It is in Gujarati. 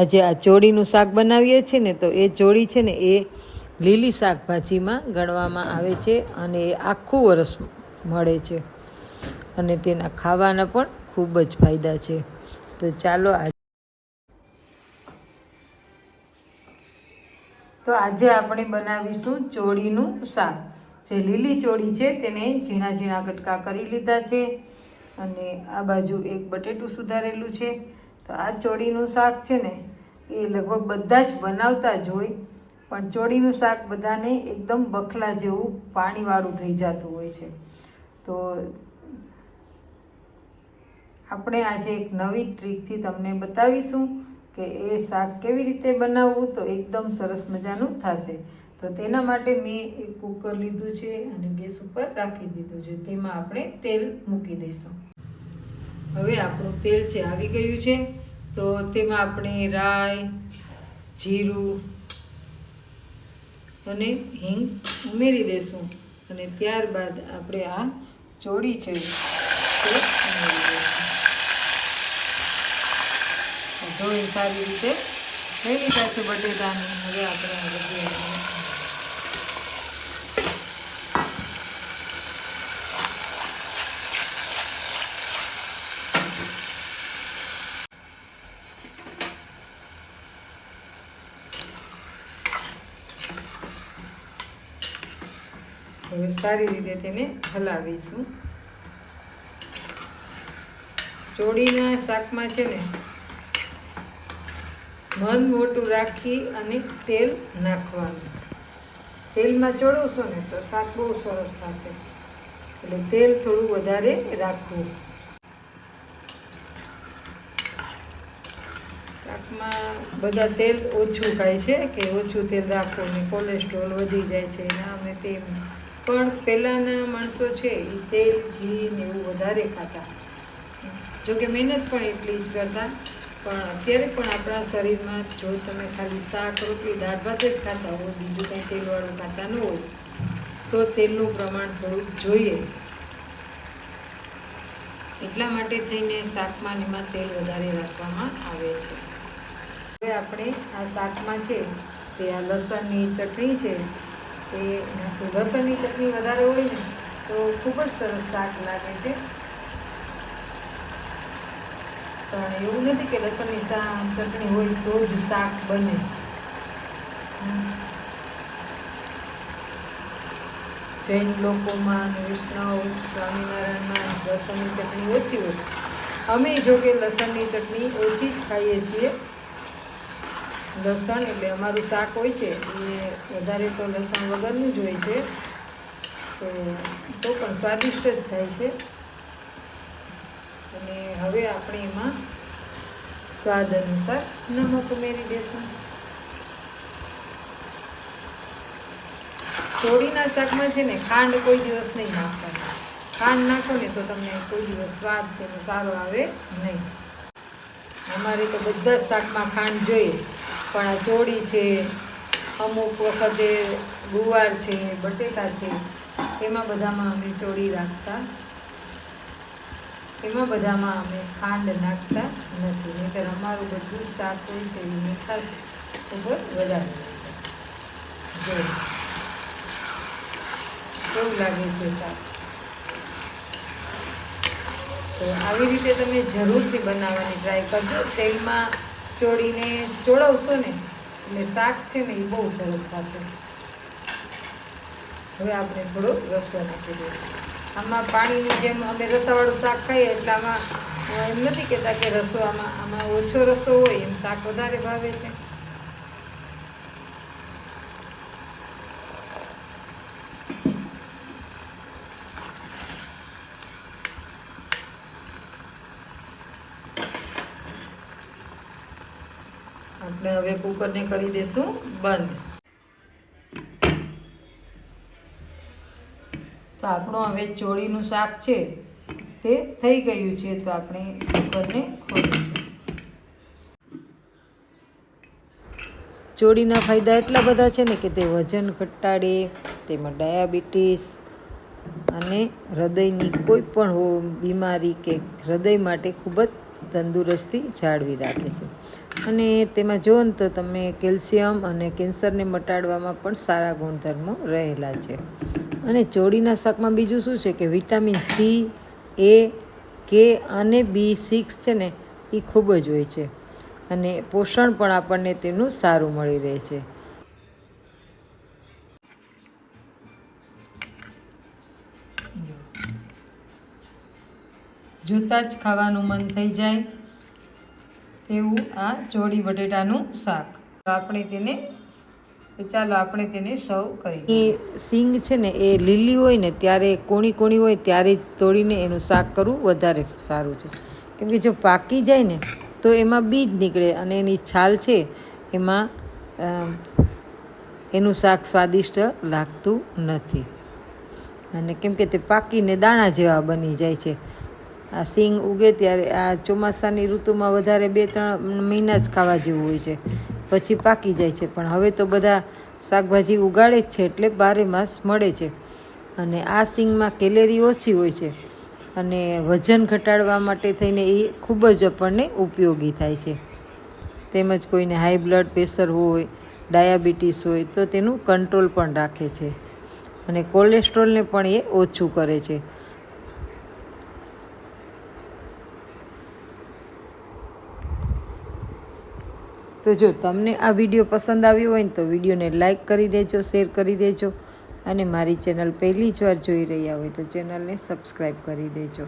આજે આ ચોળીનું શાક બનાવીએ છીએ ને, તો એ ચોળી છે ને એ લીલી શાકભાજીમાં ગણવામાં આવે છે અને એ આખું વરસ મળે છે અને તેના ખાવાના પણ ખૂબ જ ફાયદા છે. તો ચાલો આજે આપણે બનાવીશું ચોળીનું શાક. જે લીલી ચોળી છે તેને ઝીણા ઝીણા કટકા કરી લીધા છે અને આ બાજુ એક બટેટું સુધારેલું છે. તો આ ચોળીનું શાક છે ને એ લગભગ બધા જ બનાવતા જ હોય, પણ ચોળીનું શાક બધાને એકદમ બખલા જેવું પાણીવાળું થઈ જતું હોય છે. તો આપણે આજે એક નવી ટ્રીકથી તમને બતાવીશું કે એ શાક કેવી રીતે બનાવવું તો એકદમ સરસ મજાનું થશે. તો તેના માટે મેં એક કુકર લીધું છે અને ગેસ ઉપર રાખી દીધું છે. તેમાં આપણે તેલ મૂકી દઈશું. હવે આપણું તેલ છે આવી ગયું છે. તો તેમાં આપણે રાઈ, જીરું અને હિંગ ઉમેરી દઈશું અને ત્યારબાદ આપણે આ ચોળી છે તે ઉમેરી દઈશું. ધોઈ સારી રીતે લઈ લીધા છે બટેટાને. હવે આપણે આ બધું હવે સારી રીતે તેને હલાવીશું. ચોળીના શાકમાં છે ને મન મોટું રાખી અને તેલ નાખવાનું. તેલમાં ચોળવશો ને તો શાક બહુ સરસ થશે, એટલે તેલ થોડું વધારે રાખવું. શાકમાં બધા તેલ ઓછું ખાય છે કે ઓછું તેલ રાખવું ને કોલેસ્ટ્રોલ વધી જાય છે આમ ને તેમ, પણ પહેલાંના માણસો છે એ તેલ, ઘી ને એવું વધારે ખાતા. જોકે મહેનત પણ એટલી જ કરતા, પણ અત્યારે પણ આપણા શરીરમાં જો તમે ખાલી શાક, રોટલી, દાળ ભાત જ ખાતા હોય, બીજું કંઈ તેલવાળું ખાતા ન હોય, તો તેલનું પ્રમાણ થોડુંક જોઈએ. એટલા માટે થઈને શાકમાં એમાં તેલ વધારે રાખવામાં આવે છે. હવે આપણે આ શાકમાં છે તે આ લસણની ચટણી છે એ નાખશું. લસણની ચટણી વધારે હોય ને તો ખૂબ જ સરસ શાક લાગે છે. પણ એવું નથી કે લસણની ચટણી હોય તો જ શાક બને. જૈન લોકોમાં અને વૈષ્ણવ, સ્વામિનારાયણમાં લસણની ચટણી ઓછી હોય. અમે જો કે લસણની ચટણી ઓછી જ ખાઈએ છીએ. લસણ એટલે અમારું શાક હોય છે એ વધારે તો લસણ વગરનું જ હોય છે, તો પણ સ્વાદિષ્ટ જ થાય છે. અને હવે આપણે એમાં સ્વાદ અનુસાર નમક ઉમેરી દઈશું. ચોળીના શાકમાં છે ને ખાંડ કોઈ દિવસ નહીં નાખવાની. ખાંડ નાખો ને તો તમને કોઈ દિવસ સ્વાદ તેનો સારો આવે નહીં. અમારે તો બધા જ શાકમાં ખાંડ જોઈએ, પણ આ ચોળી છે, અમુક વખતે ગુવાર છે, બટેટા છે, એમાં બધામાં અમે ચોળી રાખતા, એમાં બધામાં અમે ખાંડ નાખતા નથી. નહીંતર અમારું બધું શાક હોય છે એ મીઠાશ ખૂબ જ વધારે છે. કેવું લાગે છે શાક? તો આવી રીતે તમે જરૂરથી બનાવવાની ટ્રાય કરજો. તેલમાં ચોળીને ચોળવશો ને એટલે શાક છે ને એ બહુ સરસ થશે. હવે આપણે થોડો રસો નાખી દઈએ. આમાં પાણીની જેમ અમે રસાવાળું શાક ખાઈએ એટલે આમાં એમ નથી કહેતા કે રસો આમાં ઓછો રસો હોય એમ શાક વધારે ભાવે છે. આપણે હવે કુકરને કરી દઈશું બંધ. તો આપણું હવે ચોળીનું શાક છે તે થઈ ગયું છે. તો આપણે કુકરને ખોલીશું. ચોળીના ફાયદા એટલા બધા છે ને કે તે વજન ઘટાડે, તેમાં ડાયાબિટીસ અને હૃદયની કોઈ પણ બીમારી કે હૃદય માટે ખૂબ જ તંદુરસ્તી જાળવી રાખે છે. અને તેમાં જુઓ ને તો તમે કેલ્શિયમ અને કેન્સરને મટાડવામાં પણ સારા ગુણધર્મો રહેલા છે. અને ચોળીના શાકમાં બીજું શું છે કે વિટામિન સી, એ, કે અને B6 છે ને એ ખૂબ જ હોય છે. અને પોષણ પણ આપણને તેનું સારું મળી રહે છે. જોતાં જ ખાવાનું મન થઈ જાય તેવું આ ચોળી બટેટાનું શાક. ચાલો આપણે તેને સર્વ કરીએ. એ સિંગ છે ને એ લીલી હોય ને ત્યારે કોણી કોણી હોય ત્યારે જ તોડીને એનું શાક કરવું વધારે સારું છે. કેમ કે જો પાકી જાય ને તો એમાં બીજ નીકળે અને એની છાલ છે એમાં એનું શાક સ્વાદિષ્ટ લાગતું નથી. અને કેમ કે તે પાકીને દાણા જેવા બની જાય છે. આ સિંગ ઉગે ત્યારે આ ચોમાસાની ઋતુમાં વધારે 2-3 મહિના જ ખાવા જેવું હોય છે, પછી પાકી જાય છે. પણ હવે તો બધા શાકભાજી ઉગાડે જ છે એટલે 12 માસ મળે છે. અને આ સિંગમાં કેલેરી ઓછી હોય છે અને વજન ઘટાડવા માટે થઈને એ ખૂબ જ આપણને ઉપયોગી થાય છે. તેમજ કોઈને હાઈ બ્લડ પ્રેશર હોય, ડાયાબિટીસ હોય તો તેનું કંટ્રોલ પણ રાખે છે. અને કોલેસ્ટ્રોલને પણ એ ઓછું કરે છે. તો જો તમને આ વિડીયો પસંદ આવ્યો હોય ને તો વિડીયોને લાઇક કરી દેજો, શેર કરી દેજો. અને મારી ચેનલ પહેલી જ વાર જોઈ રહ્યા હોય તો ચેનલને સબસ્ક્રાઈબ કરી દેજો.